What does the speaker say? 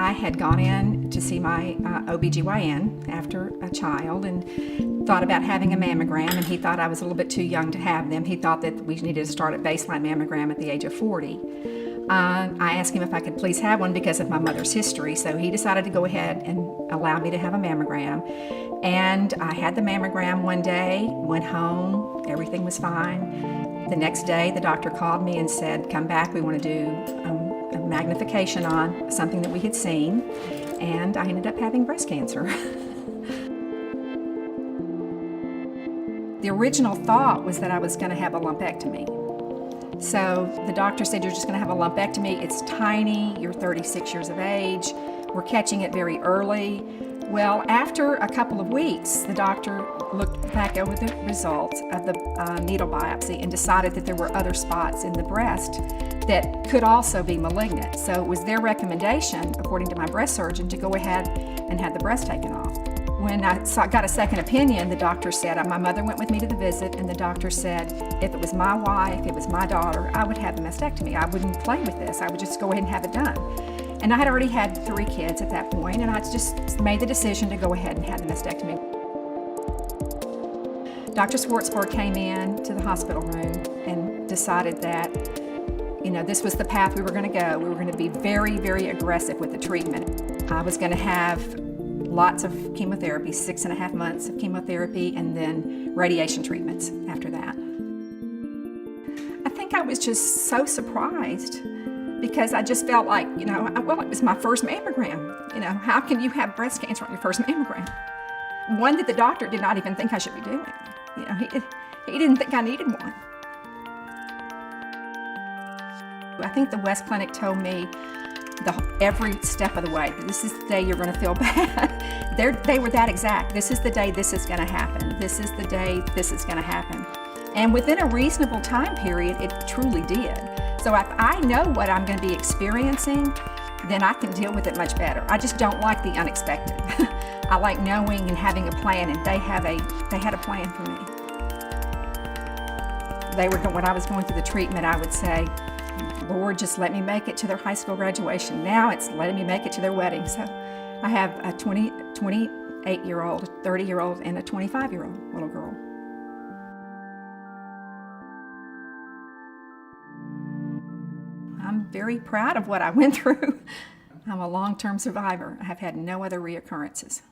I had gone in to see my OBGYN after a child and thought about having a mammogram, and he thought I was a little bit too young to have them. He thought that we needed to start a baseline mammogram at the age of 40. I asked him if I could please have one because of my mother's history, so he decided to go ahead and allow me to have a mammogram. And I had the mammogram one day, went home, everything was fine. The next day, the doctor called me and said, come back, we want to do a magnification on something that we had seen, and I ended up having breast cancer. The original thought was that I was going to have a lumpectomy. So the doctor said, you're just going to have a lumpectomy. It's tiny, you're 36 years of age, we're catching it very early. Well, after a couple of weeks, the doctor looked back over the results of the needle biopsy and decided that there were other spots in the breast that could also be malignant. So it was their recommendation, according to my breast surgeon, to go ahead and have the breast taken off. When I got a second opinion, the doctor said, my mother went with me to the visit, and the doctor said, if it was my wife, if it was my daughter, I would have the mastectomy. I wouldn't play with this. I would just go ahead and have it done. And I had already had 3 kids at that point, and I just made the decision to go ahead and have the mastectomy. Dr. Schwartzberg came in to the hospital room and decided that, this was the path we were going to go. We were going to be very, very aggressive with the treatment. I was going to have lots of chemotherapy, 6.5 months of chemotherapy, and then radiation treatments after that. I think I was just so surprised because I just felt like, well, it was my first mammogram. How can you have breast cancer on your first mammogram? One that the doctor did not even think I should be doing. He didn't think I needed one. I think the West Clinic told me every step of the way, this is the day you're going to feel bad. They were that exact. This is the day this is going to happen. This is the day this is going to happen. And within a reasonable time period, it truly did. So if I know what I'm going to be experiencing, then I can deal with it much better. I just don't like the unexpected. I like knowing and having a plan, and they had a plan for me. When I was going through the treatment, I would say, Lord, just let me make it to their high school graduation. Now it's letting me make it to their wedding. So I have a 28-year-old, a 30-year-old, and a 25-year-old little girl. I'm very proud of what I went through. I'm a long-term survivor. I have had no other reoccurrences.